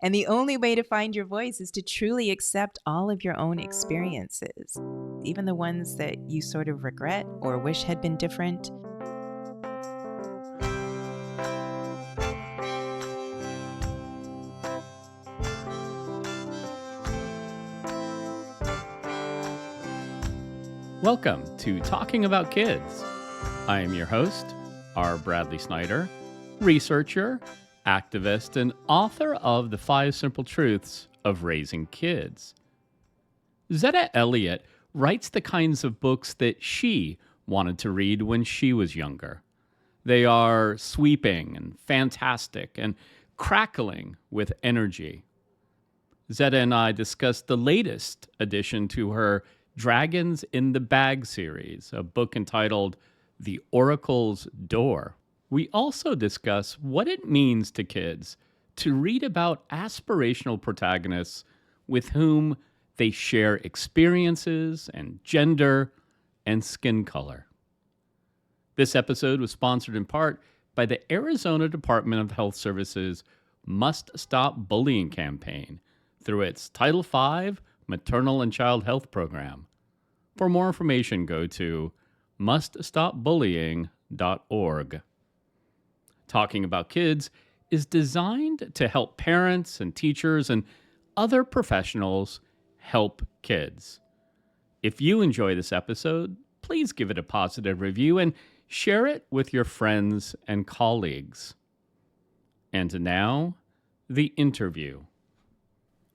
And the only way to find your voice is to truly accept all of your own experiences, even the ones that you sort of regret or wish had been different. Welcome to Talking About Kids. I am your host, R. Bradley Snyder, researcher, activist, and author of The 5 Simple Truths of Raising Kids. Zetta Elliott writes the kinds of books that she wanted to read when she was younger. They are sweeping and fantastic and crackling with energy. Zetta and I discussed the latest addition to her Dragons in the Bag series, a book entitled The Oracle's Door. We also discuss what it means to kids to read about aspirational protagonists with whom they share experiences and gender and skin color. This episode was sponsored in part by the Arizona Department of Health Services Must Stop Bullying campaign through its Title V Maternal and Child Health Program. For more information, go to muststopbullying.org. Talking About Kids is designed to help parents and teachers and other professionals help kids. If you enjoy this episode, please give it a positive review and share it with your friends and colleagues. And now, the interview.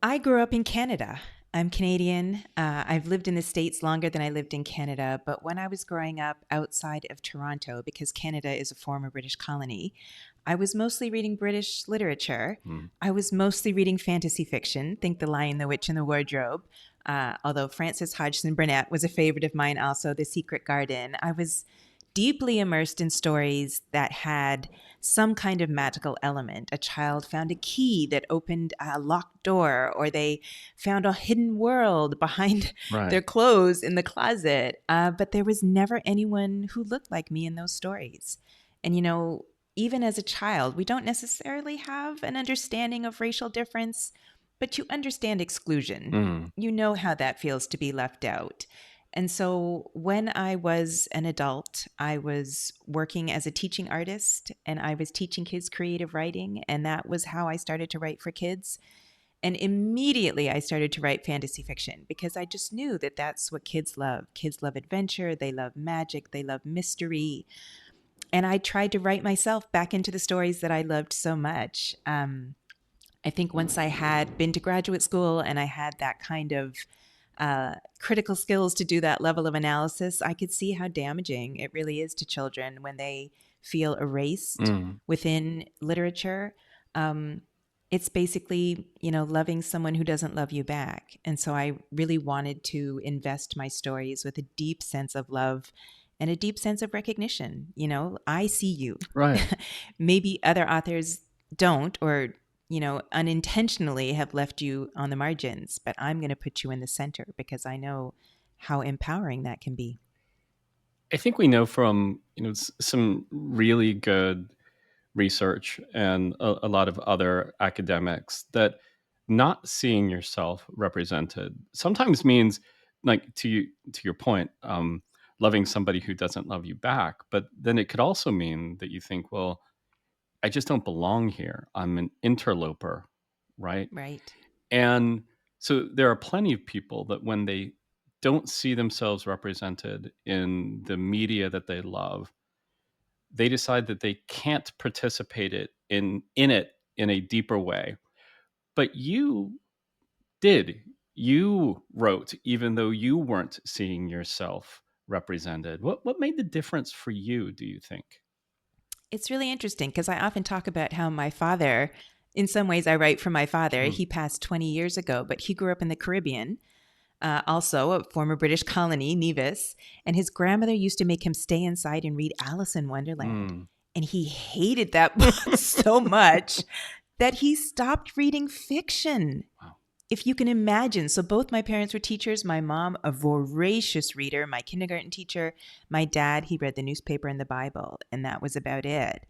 I grew up in Canada. I'm Canadian. I've lived in the States longer than I lived in Canada, but when I was growing up outside of Toronto, because Canada is a former British colony, I was mostly reading British literature. I was mostly reading fantasy fiction, think The Lion, the Witch, and the Wardrobe. Although Frances Hodgson Burnett was a favorite of mine also, The Secret Garden. I was deeply immersed in stories that had some kind of magical element. A child found a key that opened a locked door, or they found a hidden world behind their clothes in the closet. But there was never anyone who looked like me in those stories. And, you know, even as a child, we don't necessarily have an understanding of racial difference, but you understand exclusion. You know how that feels to be left out. And so when I was an adult, I was working as a teaching artist and I was teaching kids creative writing. And that was how I started to write for kids. And immediately I started to write fantasy fiction because I just knew that that's what kids love. Kids love adventure. They love magic. They love mystery. And I tried to write myself back into the stories that I loved so much. I think once I had been to graduate school and I had that kind of critical skills to do that level of analysis, I could see how damaging it really is to children when they feel erased within literature. It's basically, you know, loving someone who doesn't love you back. And so I really wanted to invest my stories with a deep sense of love and a deep sense of recognition. You know, I see you. Right. Maybe other authors don't, or you know, unintentionally have left you on the margins, but I'm going to put you in the center because I know how empowering that can be. I think we know from, some really good research and a lot of other academics that not seeing yourself represented sometimes means, like to your point, loving somebody who doesn't love you back. But then it could also mean that you think, well, I just don't belong here. I'm an interloper, right? Right. And so there are plenty of people that when they don't see themselves represented in the media that they love, they decide that they can't participate in it in a deeper way. But you did. You wrote, even though you weren't seeing yourself represented. What made the difference for you, do you think? It's really interesting because I often talk about how my father, in some ways I write for my father. He passed 20 years ago, but he grew up in the Caribbean, also a former British colony, Nevis, and his grandmother used to make him stay inside and read Alice in Wonderland. And he hated that book so much that he stopped reading fiction. Wow. If you can imagine. So both my parents were teachers. My mom, a voracious reader, my kindergarten teacher. My dad, he read the newspaper and the Bible, and that was about it.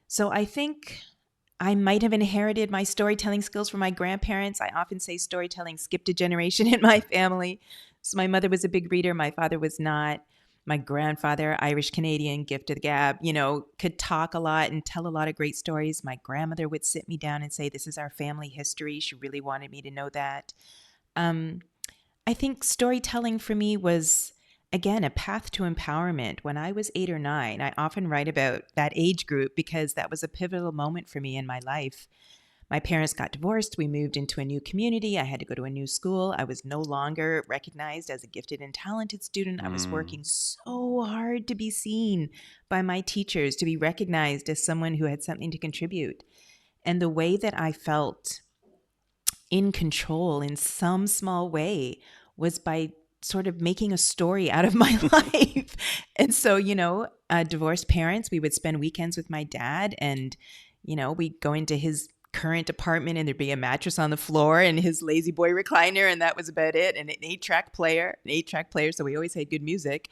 So I think I might have inherited my storytelling skills from my grandparents. I often say storytelling skipped a generation in my family. So my mother was a big reader. My father was not. My grandfather, Irish Canadian, gift of the gab, could talk a lot and tell a lot of great stories. My grandmother would sit me down and say, "This is our family history." She really wanted me to know that. Um, I think storytelling for me was, again, a path to empowerment. When I was 8 or 9, I often write about that age group because that was a pivotal moment for me in my life. My parents got divorced. We moved into a new community. I had to go to a new school. I was no longer recognized as a gifted and talented student. I was Mm. working so hard to be seen by my teachers, to be recognized as someone who had something to contribute. And the way that I felt in control in some small way was by sort of making a story out of my life. And so, divorced parents, we would spend weekends with my dad, and, we'd go into his current apartment and there'd be a mattress on the floor and his lazy boy recliner, and that was about it. And an 8-track player. So we always had good music.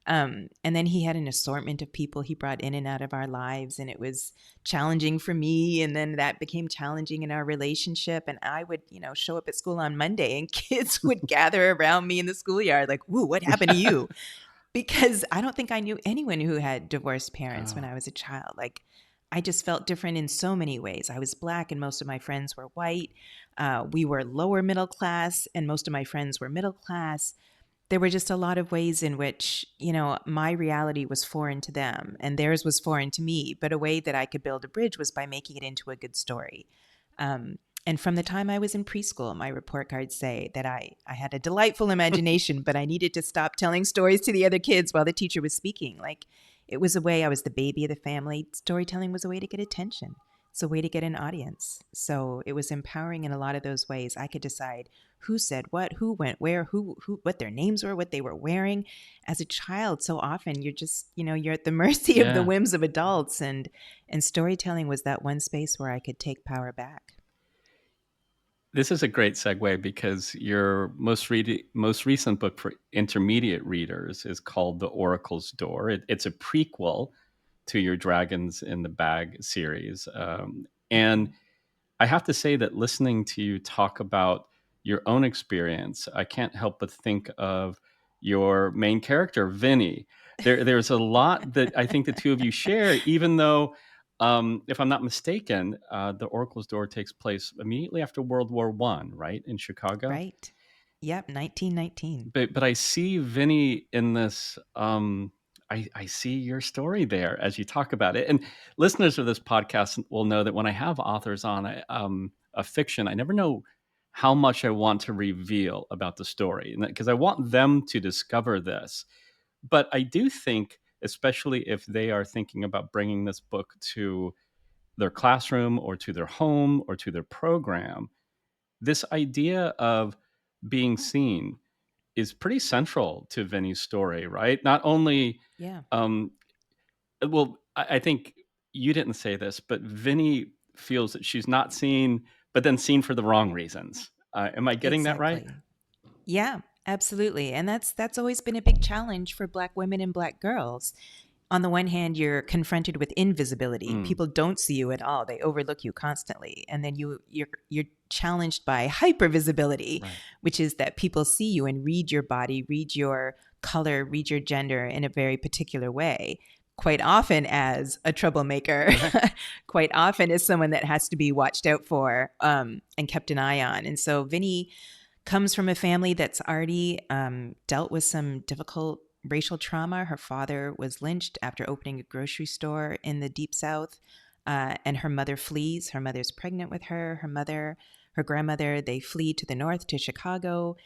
And then he had an assortment of people he brought in and out of our lives, and it was challenging for me. And then that became challenging in our relationship. And I would, show up at school on Monday, and kids would gather around me in the schoolyard, like, "Woo, what happened to you?" Because I don't think I knew anyone who had divorced parents when Oh, I was a child. Like, I just felt different in so many ways. I was Black, and most of my friends were white. We were lower middle class, and most of my friends were middle class. There were just a lot of ways in which, my reality was foreign to them and theirs was foreign to me. But a way that I could build a bridge was by making it into a good story. And from the time I was in preschool, my report cards say that I had a delightful imagination, but I needed to stop telling stories to the other kids while the teacher was speaking. Like, it was a way, I was the baby of the family. Storytelling was a way to get attention. It's a way to get an audience. So it was empowering in a lot of those ways. I could decide who said what, who went where, who, what their names were, what they were wearing. As a child, so often you're just, you're at the mercy of the yeah. whims of adults, and storytelling was that one space where I could take power back. This is a great segue because your most recent book for intermediate readers is called The Oracle's Door. It's a prequel to your Dragons in the Bag series. And Mhm. I have to say that listening to you talk about your own experience, I can't help but think of your main character, Vinny. There's a lot that I think the two of you share, even though, if I'm not mistaken, the Oracle's Door takes place immediately after World War One, right, in Chicago. Right. Yep, 1919. But I see Vinny in this. I see your story there as you talk about it, and listeners of this podcast will know that when I have authors on a fiction, I never know how much I want to reveal about the story, because I want them to discover this. But I do think, especially if they are thinking about bringing this book to their classroom or to their home or to their program, this idea of being seen is pretty central to Vinny's story, right? Not only, Yeah, um, well, I think you didn't say this, but Vinny feels that she's not seen, but then seen for the wrong reasons. Am I getting that right? exactly. Yeah, absolutely. And that's always been a big challenge for Black women and Black girls. On the one hand, you're confronted with invisibility. Mm, People don't see you at all. They overlook you constantly. And then you're challenged by hypervisibility, right. which is that people see you and read your body, read your color, read your gender in a very particular way. Quite often as a troublemaker, Right. quite often as someone that has to be watched out for, and kept an eye on. And so Vinny comes from a family that's already dealt with some difficult racial trauma. Her father was lynched after opening a grocery store in the Deep South, and her mother flees. Her mother's pregnant with her. Her grandmother, they flee to the north to Chicago.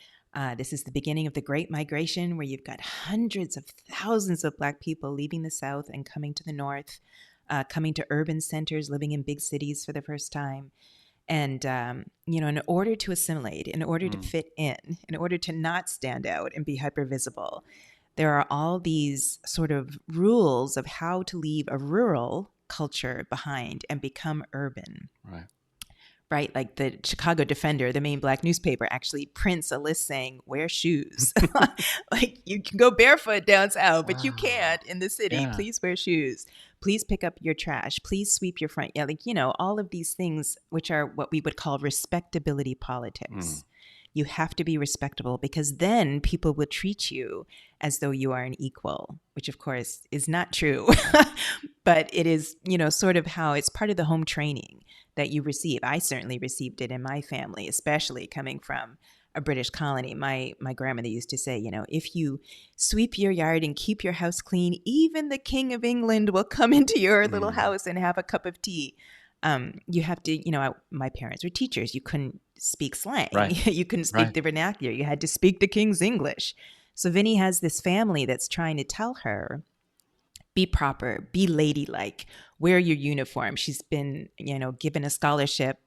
This is the beginning of the Great Migration, where you've got hundreds of thousands of Black people leaving the South and coming to the North, coming to urban centers, living in big cities for the first time. And, in order to assimilate, in order to Mm, fit in order to not stand out and be hypervisible, there are all these sort of rules of how to leave a rural culture behind and become urban, right. right? Like the Chicago Defender, the main Black newspaper, actually prints a list saying, wear shoes. Like, you can go barefoot down south, but you Wow. can't in the city. Yeah. Please wear shoes. please pick up your trash, please sweep your front. Yeah, like, all of these things, which are what we would call respectability Mm. politics. You have to be respectable because then people will treat you as though you are an equal, which of course is not true. But it is, sort of how it's part of the home training that you receive. I certainly received it in my family, especially coming from a British colony. My grandmother used to say, if you sweep your yard and keep your house clean, even the King of England will come into your little Mm. house and have a cup of tea. You have to, my parents were teachers. You couldn't speak slang. Right. You couldn't speak Right. the vernacular. You had to speak the King's English. So Vinny has this family that's trying to tell her, be proper, be ladylike, wear your uniform. She's been, given a scholarship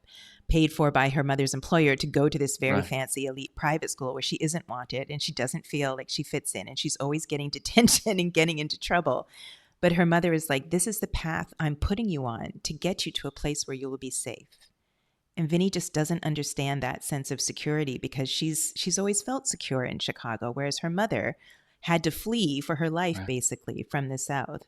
paid for by her mother's employer to go to this very Right. fancy elite private school where she isn't wanted and she doesn't feel like she fits in and she's always getting detention and getting into trouble. But her mother is like, this is the path I'm putting you on to get you to a place where you will be safe. And Vinny just doesn't understand that sense of security because she's always felt secure in Chicago, whereas her mother had to flee for her life Right. basically from the South.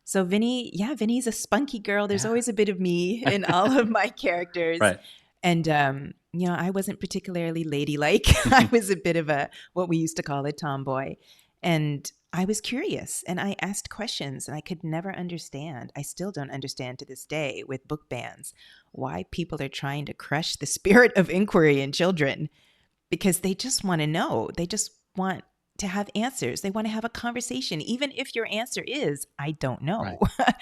So Vinny's a spunky girl. There's Yeah. always a bit of me in all of my characters. Right. And I wasn't particularly ladylike. I was a bit of a what we used to call a tomboy. And I was curious and I asked questions and I could never understand. I still don't understand to this day with book bans why people are trying to crush the spirit of inquiry in children because they just want to know. They just want to have answers. They want to have a conversation. Even if your answer is, I don't know. Right.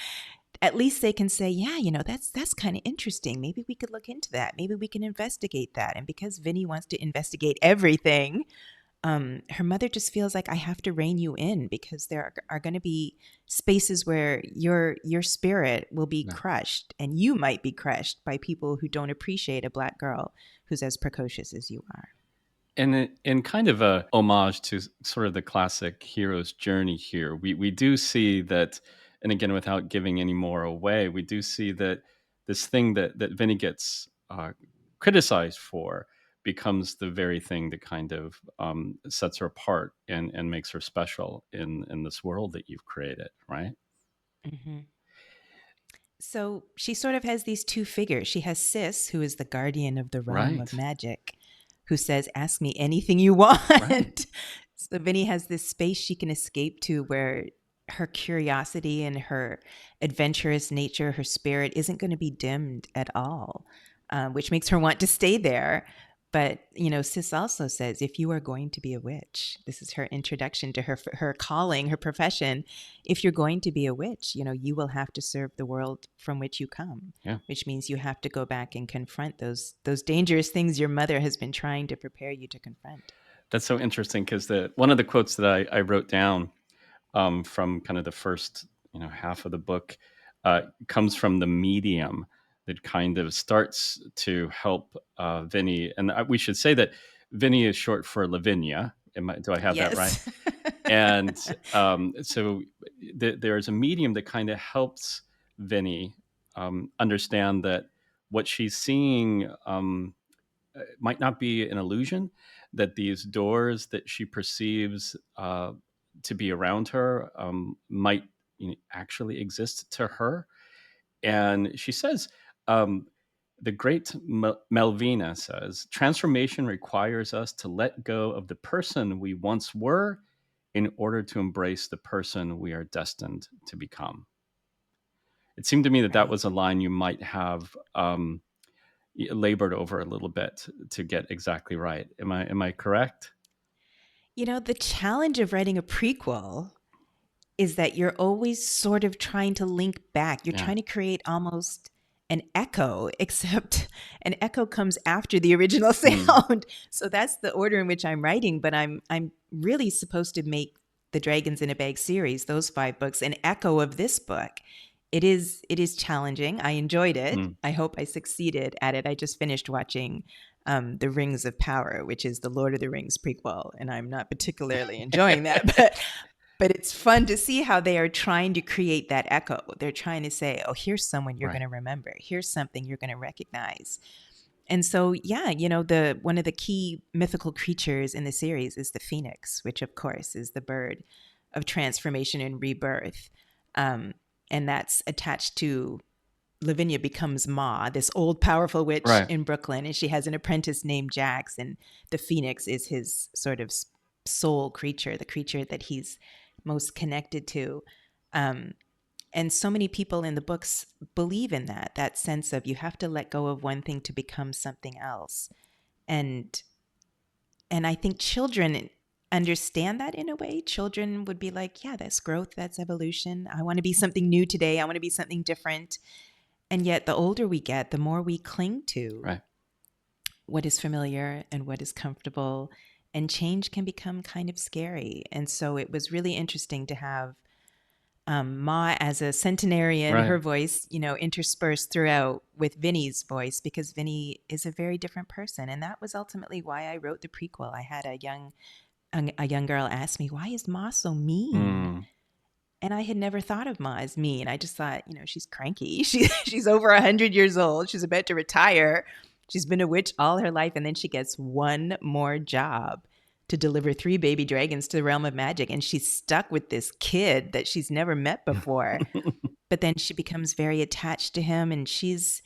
At least they can say, yeah, that's kind of interesting. Maybe we could look into that. Maybe we can investigate that. And because Vinny wants to investigate everything, her mother just feels like I have to rein you in because there are going to be spaces where your spirit will be No. crushed and you might be crushed by people who don't appreciate a Black girl who's as precocious as you are. And in kind of a homage to sort of the classic hero's journey here, we do see that, and again, without giving any more away, we do see that this thing that Vinny gets criticized for becomes the very thing that kind of sets her apart and makes her special in this world that you've created, right? Mm-hmm. So she sort of has these two figures. She has Sis, who is the guardian of the realm of Right. magic, who says, ask me anything you Right. want. So Vinny has this space she can escape to where her curiosity and her adventurous nature, her spirit isn't going to be dimmed at all, which makes her want to stay there. But, Sis also says, if you are going to be a witch, this is her introduction to her calling, her profession. If you're going to be a witch, you will have to serve the world from which you come, Yeah. which means you have to go back and confront those dangerous things your mother has been trying to prepare you to confront. That's so interesting because the one of the quotes that I wrote down from kind of the first half of the book comes from the medium that kind of starts to help Vinny. And we should say that Vinny is short for Lavinia. Do I have that right? Yes. And so there's a medium that kind of helps Vinny understand that what she's seeing might not be an illusion, that these doors that she perceives to be around her might actually exist to her. And she says, um, the great Melvina says, transformation requires us to let go of the person we once were in order to embrace the person we are destined to become. It seemed to me that that Right. was a line you might have labored over a little bit to get exactly right. Am I correct? The challenge of writing a prequel is that you're always sort of trying to link back. You're Yeah. trying to create almost an echo, except an echo comes after the original Mm. sound. So that's the order in which I'm writing, but I'm really supposed to make the Dragons in a Bag series, those 5 books, an echo of this book. It is challenging. I enjoyed it. Mm. I hope I succeeded at it. I just finished watching The Rings of Power, which is the Lord of the Rings prequel, and I'm not particularly enjoying that, but it's fun to see how they are trying to create that echo. They're trying to say, oh, here's someone you're Right. going to remember. Here's something you're going to recognize. And so, yeah, the one of the key mythical creatures in the series is the phoenix, which of course is the bird of transformation and rebirth. Um, And that's attached to Lavinia becomes Ma, this old powerful witch Right. in Brooklyn, and she has an apprentice named Jax, and the Phoenix is his sort of soul creature, the creature that he's most connected to. Um, and so many people in the books believe in that sense of you have to let go of one thing to become something else. And I think children understand that in a way. Children would be like, yeah, that's growth, that's evolution. I want to be something new today. I want to be something different. And yet, the older we get, the more we cling to Right. what is familiar and what is comfortable. And change can become kind of scary. And so it was really interesting to have Ma as a centenarian, Right. her voice, interspersed throughout with Vinny's voice, because Vinny is a very different person. And that was ultimately why I wrote the prequel. I had a young girl ask me, why is Ma so mean? Mm. And I had never thought of Ma as mean. I just thought, she's cranky. She's over 100 years old. She's about to retire. She's been a witch all her life. And then she gets one more job to deliver 3 baby dragons to the realm of magic. And she's stuck with this kid that she's never met before. But then she becomes very attached to him. And she's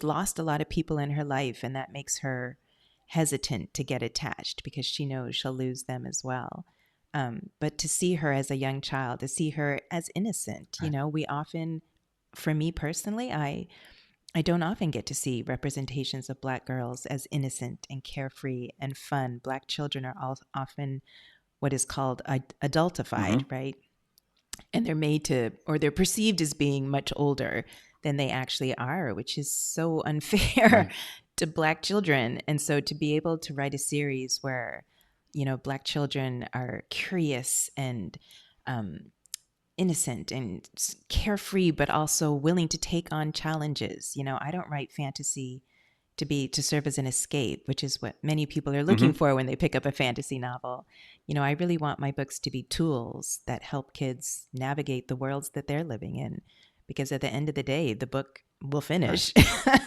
lost a lot of people in her life. And that makes her hesitant to get attached because she knows she'll lose them as well. But to see her as a young child, to see her as innocent, Right. we often, for me personally, I don't often get to see representations of Black girls as innocent and carefree and fun. Black children are often what is called adultified, Mm-hmm. right? And they're made to, or they're perceived as being much older than they actually are, which is so unfair Right. to Black children. And so to be able to write a series where, Black children are curious and um, innocent and carefree, but also willing to take on challenges. I don't write fantasy to serve as an escape, which is what many people are looking Mm-hmm. for when they pick up a fantasy novel. I really want my books to be tools that help kids navigate the worlds that they're living in. Because at the end of the day, the book will Right. finish,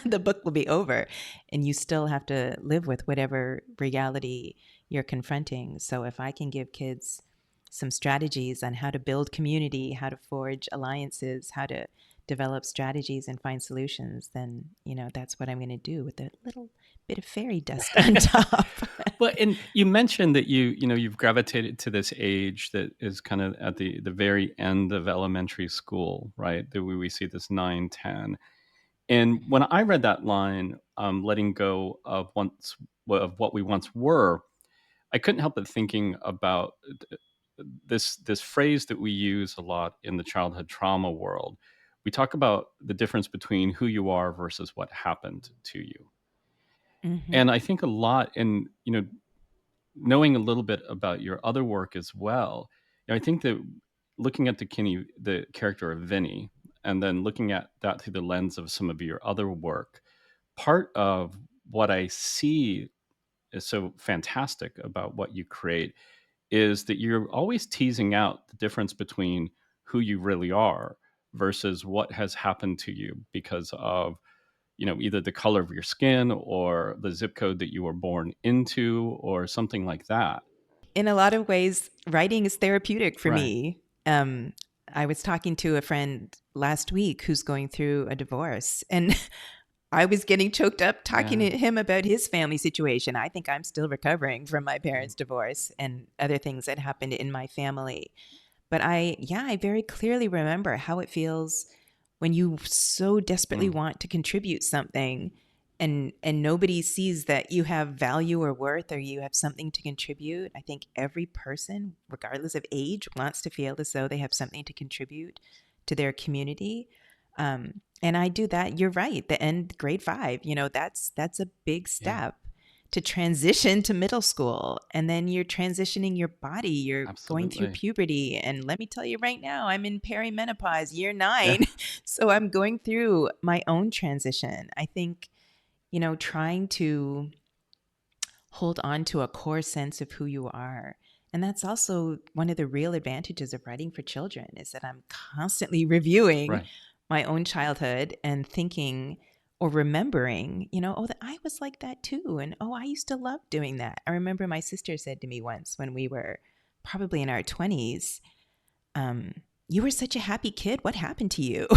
the book will be over, and you still have to live with whatever reality you're confronting. So if I can give kids some strategies on how to build community, how to forge alliances, how to develop strategies and find solutions, then, that's what I'm going to do with a little bit of fairy dust on top. Well, and you mentioned that you've gravitated to this age that is kind of at the very end of elementary school, right? That we see this 9, 10. And when I read that line, letting go of what we once were, I couldn't help but thinking about this phrase that we use a lot in the childhood trauma world. We talk about the difference between who you are versus what happened to you. Mm-hmm. And I think a lot in, knowing a little bit about your other work as well, I think that looking at the character of Vinny, and then looking at that through the lens of some of your other work, part of what I see is so fantastic about what you create is that you're always teasing out the difference between who you really are versus what has happened to you because of either the color of your skin or the zip code that you were born into or something like that. In a lot of ways, writing is therapeutic for Right. me. I was talking to a friend last week who's going through a divorce, and I was getting choked up talking Yeah. to him about his family situation. I think I'm still recovering from my Mm. parents' divorce and other things that happened in my family. But I very clearly remember how it feels when you so desperately Mm. want to contribute something and nobody sees that you have value or worth or you have something to contribute. I think every person, regardless of age, wants to feel as though they have something to contribute to their community. And I do that. You're right. The end grade 5, that's a big Yeah. step to transition to middle school, and then you're transitioning your body, you're going through Absolutely. puberty, and let me tell you right now, I'm in perimenopause year Yeah. 9. So I'm going through my own transition. I think, trying to hold on to a core sense of who you are. And that's also one of the real advantages of writing for children is that I'm constantly reviewing Right. my own childhood and thinking or remembering, oh, that I was like that too. And oh, I used to love doing that. I remember my sister said to me once when we were probably in our 20s, you were such a happy kid. What happened to you?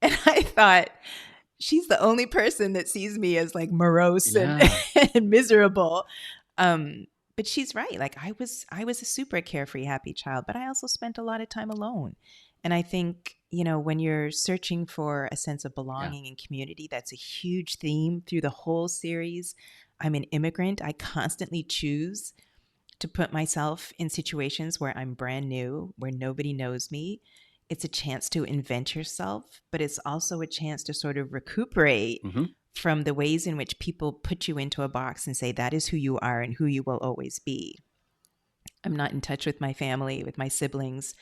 And I thought, she's the only person that sees me as like morose and, Yeah. and miserable. Um, but she's right. Like I was a super carefree, happy child, but I also spent a lot of time alone. And I think, when you're searching for a sense of Yeah. belonging and community, that's a huge theme through the whole series. I'm an immigrant. I constantly choose to put myself in situations where I'm brand new, where nobody knows me. It's a chance to invent yourself, but it's also a chance to sort of recuperate Hmm. from the ways in which people put you into a box and say that is who you are and who you will always be. I'm not in touch with my family, with my siblings,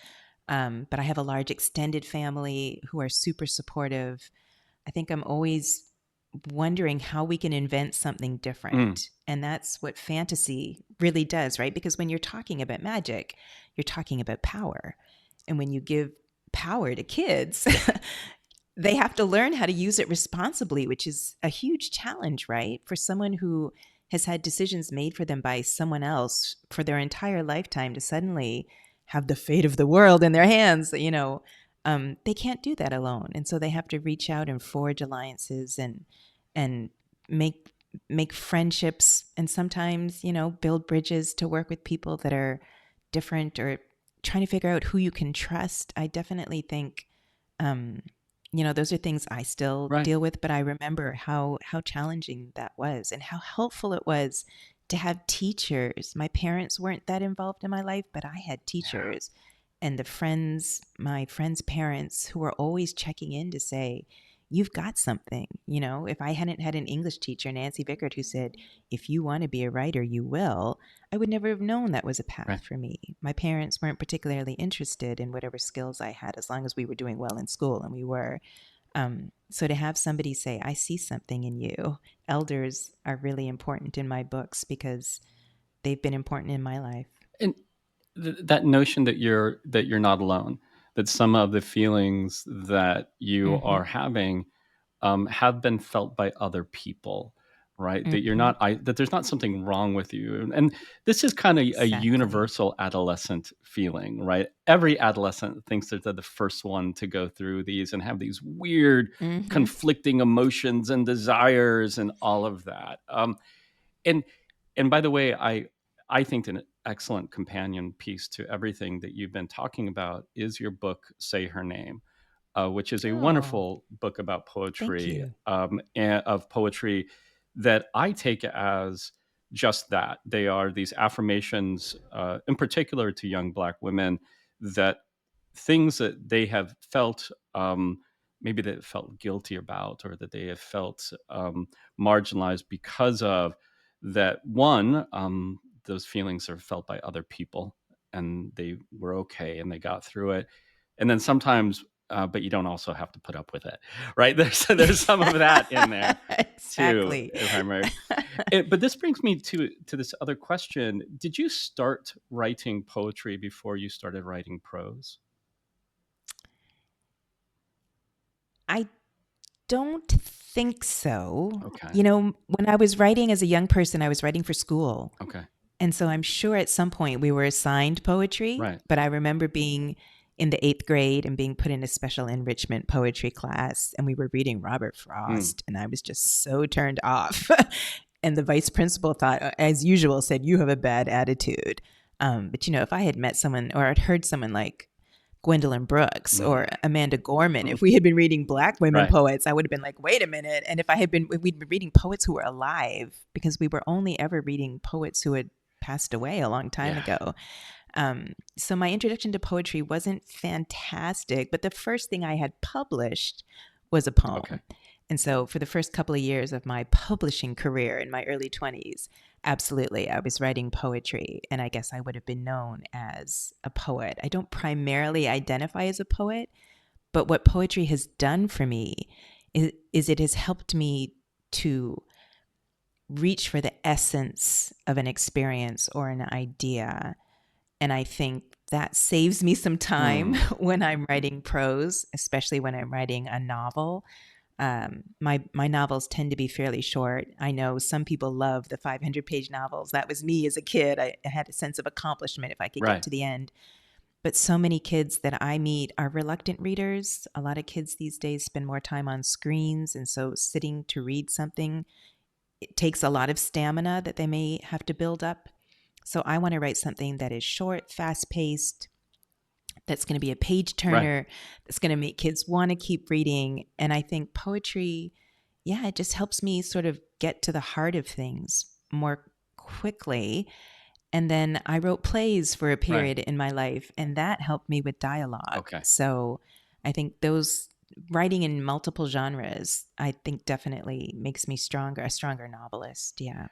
but I have a large extended family who are super supportive. I think I'm always wondering how we can invent something Mm. different. And that's what fantasy really does, right? Because when you're talking about magic, you're talking about power. And when you give power to kids, Yeah. they have to learn how to use it responsibly, which is a huge challenge, right? For someone who has had decisions made for them by someone else for their entire lifetime to suddenly have the fate of the world in their hands, they can't do that alone. And so they have to reach out and forge alliances and make make friendships and sometimes, build bridges to work with people that are different or trying to figure out who you can trust. I definitely think um, those are things I still Right. deal with, but I remember how challenging that was and how helpful it was to have teachers. My parents weren't that involved in my life, but I had Yeah. teachers and my friends' parents who were always checking in to say, you've got something. If I hadn't had an English teacher, Nancy Vickert, who said, if you want to be a writer, you will, I would never have known that was a path Right. for me. My parents weren't particularly interested in whatever skills I had as long as we were doing well in school, and we were. So to have somebody say, I see something in you, elders are really important in my books because they've been important in my life. And that notion that you're not alone, that some of the feelings that you Mm-hmm. are having have been felt by other people, right? That you're Mm-hmm. not, that there's not something wrong with you. And this is kind of a Exactly. universal adolescent feeling, right? Every adolescent thinks that they're the first one to go through these and have these weird, Mm-hmm. conflicting emotions and desires and all of that. And and by the way, I think an excellent companion piece to everything that you've been talking about is your book, Say Her Name, which is a Oh, wonderful book about thank poetry, you. of poetry that I take as just that. They are these affirmations, in particular to young Black women, that things that they have felt, maybe they felt guilty about, or that they have felt marginalized because of that. One, those feelings are felt by other people, and they were okay, and they got through it. And then sometimes but you don't also have to put up with it, right? There's some of that in there too, Exactly. if I'm right. But this brings me to this other question: did you start writing poetry before you started writing prose? I don't think so. Okay, When I was writing as a young person, I was writing for school. okay, And so I'm sure at some point we were assigned poetry, right, but I remember being in the eighth grade and being put in a special enrichment poetry class. And we were reading Robert mm, Frost, and I was just so turned off. And the vice principal thought, as usual, said, you have a bad attitude. But, if I had met someone or I'd heard someone like Gwendolyn Brooks or mm, Amanda Gorman, mm, if we had been reading Black women right, poets, I would have been like, wait a minute. And if we'd been reading poets who were alive, because we were only ever reading poets who had passed away a long time yeah, ago. So my introduction to poetry wasn't fantastic, but the first thing I had published was a okay, poem. And so for the first couple of years of my publishing career in my early 20s, absolutely, I was writing poetry. And I guess I would have been known as a poet. I don't primarily identify as a poet, but what poetry has done for me is it has helped me to reach for the essence of an experience or an idea. And I think that saves me some time mm, when I'm writing prose, especially when I'm writing a novel. My novels tend to be fairly short. I know some people love the 500-page novels. That was me as a kid. I had a sense of accomplishment if I could get right, to the end. But so many kids that I meet are reluctant readers. A lot of kids these days spend more time on screens. And so sitting to read something, it takes a lot of stamina that they may have to build up. So I want to write something that is short, fast paced, that's going to be a page Right. turner, that's going to make kids want to keep reading. And I think poetry, yeah, it just helps me sort of get to the heart of things more quickly. And then I wrote plays for a Right. period in my life, and that helped me with dialogue. Okay. So I think those writing in multiple genres, I think definitely makes me stronger, a stronger novelist. Yeah.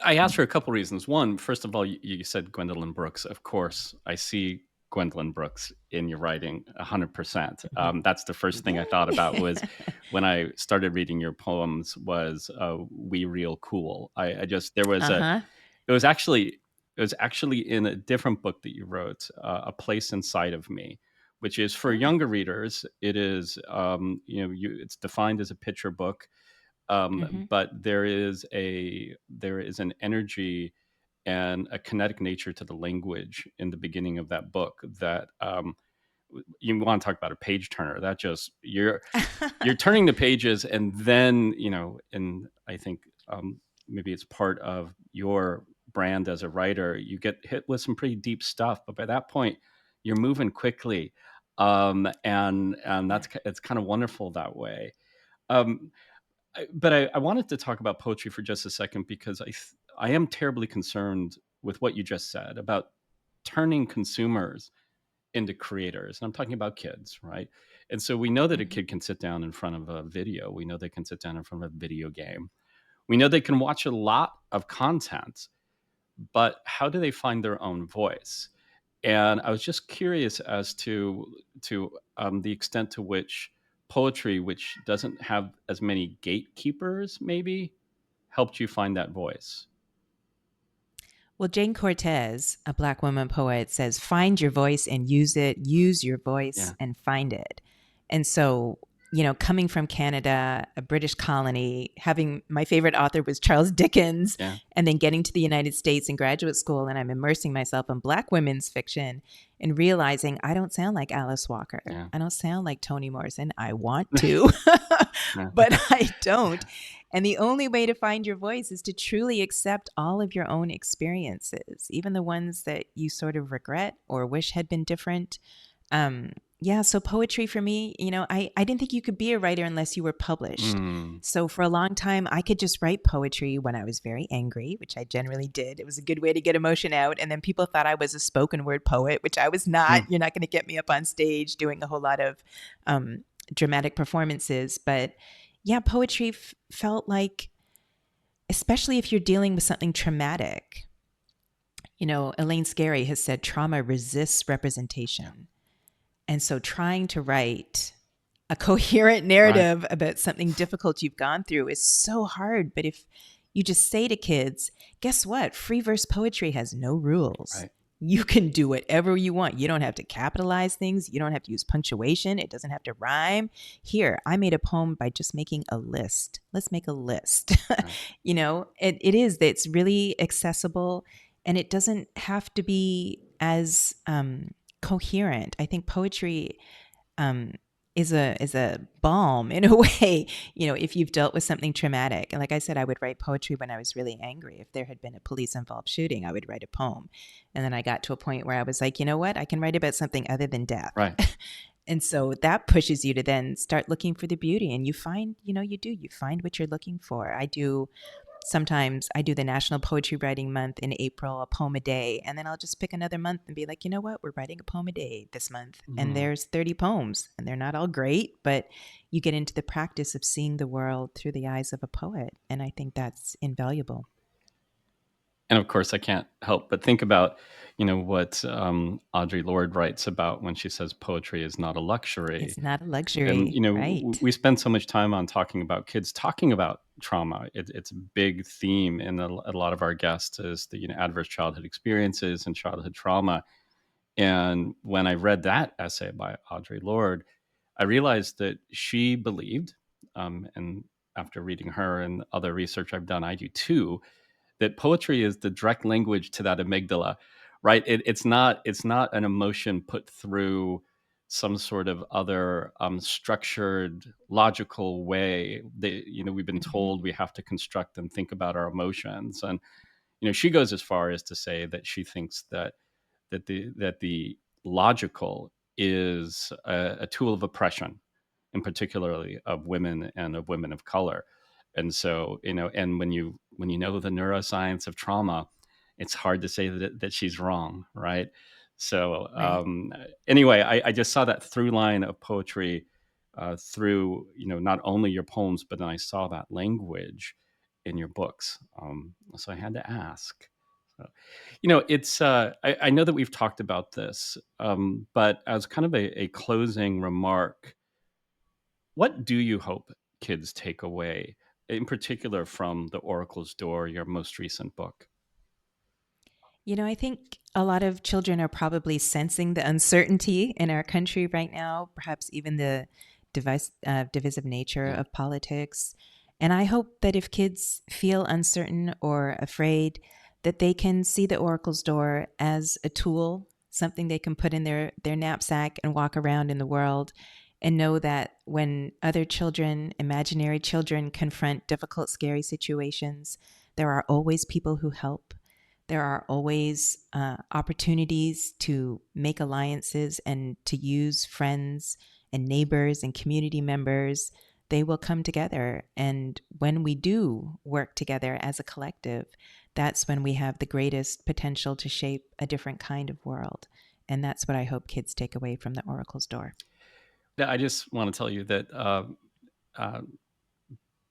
I asked for a couple reasons. One, first of all, you said Gwendolyn Brooks. Of course, I see Gwendolyn Brooks in your writing 100%. Mhm. That's the first thing I thought about Yay. was when I started reading your poems was We Real Cool. I just, there was Uh a, huh. it was actually, it was actually in a different book that you wrote, A Place Inside of Me, which is for Oh. younger readers. It is, it's defined as a picture book, Mm-hmm. but there is an energy and a kinetic nature to the language in the beginning of that book that you want to talk about a page turner. That just you're turning the pages, and then and I think maybe it's part of your brand as a writer. You get hit with some pretty deep stuff, but by that point, you're moving quickly, and Yeah. it's kind of wonderful that way. Um, but I wanted to talk about poetry for just a second because I am terribly concerned with what you just said about turning consumers into creators. And I'm talking about kids, right? And so we know that a Mm-hmm. kid can sit down in front of a video. We know they can sit down in front of a video game. We know they can watch a lot of content, but how do they find their own voice? And I was just curious as to the extent to which poetry, which doesn't have as many gatekeepers, maybe helped you find that voice. Well, Jane Cortez, a Black woman poet, says, find your voice and use it, use your voice Yeah, and find it. And so, you know, coming from Canada, a British colony, having my favorite author was Charles Dickens, yeah, and then getting to the United States in graduate school, and I'm immersing myself in Black women's fiction and realizing I don't sound like Alice Walker. yeah, I don't sound like Toni Morrison. I want to, yeah, but I don't. And the only way to find your voice is to truly accept all of your own experiences, even the ones that you sort of regret or wish had been different. Um, yeah, so poetry for me, you know, I didn't think you could be a writer unless you were published. mm, So for a long time, I could just write poetry when I was very angry, which I generally did. It was a good way to get emotion out. And then people thought I was a spoken word poet, which I was not. mm. You're not going to get me up on stage doing a whole lot of dramatic performances. But yeah, poetry felt like, especially if you're dealing with something traumatic. You know, Elaine Scarry has said trauma resists Yeah, representation. And so trying to write a coherent right, narrative about something difficult you've gone through is so hard. But if you just say to kids, guess what? Free verse poetry has no rules. right. You can do whatever you want. You don't have to capitalize things. You don't have to use punctuation. It doesn't have to rhyme. Here, I made a poem by just making a list. Let's make a list. Right. You know, it's really accessible, and it doesn't have to be as coherent. I think poetry um, is a balm in a way. You know, if you've dealt with something traumatic. And like I said, I would write poetry when I was really angry. If there had been a police involved shooting, I would write a poem. And then I got to a point where I was like, you know what? I can write about something other than death. Right. And so that pushes you to then start looking for the beauty. And you find, you know, you find what you're looking for. Sometimes I do the National Poetry Writing Month in April, a poem a day, and then I'll just pick another month and be like, you know what, we're writing a poem a day this month. And Mhm. there's 30 poems, and they're not all great, but you get into the practice of seeing the world through the eyes of a poet. And I think that's invaluable. And of course, I can't help but think about, what Audre Lorde writes about when she says poetry is not a luxury. It's not a And luxury, right? we spend so much time on talking about kids, talking about trauma. It's a big theme in a lot of our guests is the adverse childhood experiences and childhood trauma. And when I read that essay by Audre Lorde, I realized that she believed, and after reading her and other research I've done, I do too, that poetry is the direct language to that amygdala, right? It's not an emotion put through some sort of other structured, logical way. We've been Mhm. told we have to construct and think about our emotions, and she goes as far as to say that she thinks that the logical is a tool of oppression, and particularly of women and of women of color. And so, and when you know the neuroscience of trauma, it's hard to say that she's wrong, right? So Right. anyway, I just saw that through line of poetry through not only your poems, but then I saw that language in your books. So I had to ask. So, it's I know that we've talked about this, but as kind of a closing remark, what do you hope kids take away, in particular from The Oracle's Door, your most recent book? I think a lot of children are probably sensing the uncertainty in our country right now, perhaps even the divisive nature Yeah. of politics. And I hope that if kids feel uncertain or afraid, that they can see the Oracle's Door as a tool, something they can put in their knapsack and walk around in the world, and know that when other children, imaginary children, confront difficult, scary situations, there are always people who help. There are always opportunities to make alliances and to use friends and neighbors and community members. They will come together. And when we do work together as a collective, that's when we have the greatest potential to shape a different kind of world. And that's what I hope kids take away from the Oracle's Door. Yeah, I just want to tell you that uh,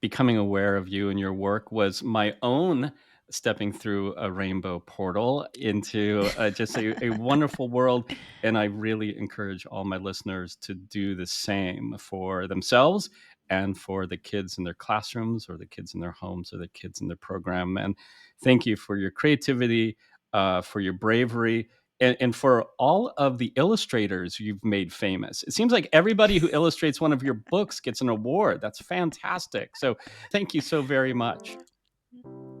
becoming aware of you and your work was my own stepping through a rainbow portal into just a wonderful world. And I really encourage all my listeners to do the same for themselves and for the kids in their classrooms or the kids in their homes or the kids in their program. And thank you for your creativity, for your bravery, and for all of the illustrators you've made famous. It seems like everybody who illustrates one of your books gets an award. That's fantastic. So thank you so very much.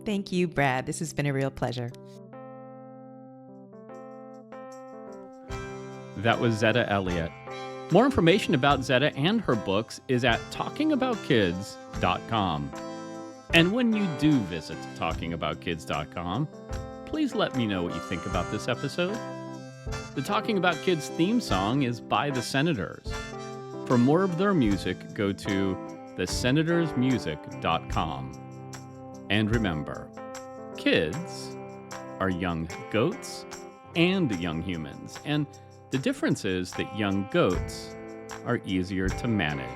Thank you, Brad. This has been a real pleasure. That was Zetta Elliott. More information about Zetta and her books is at talkingaboutkids.com. And when you do visit talkingaboutkids.com, please let me know what you think about this episode. The Talking About Kids theme song is by the Senators. For more of their music, go to thesenatorsmusic.com. And remember, kids are young goats and young humans. And the difference is that young goats are easier to manage.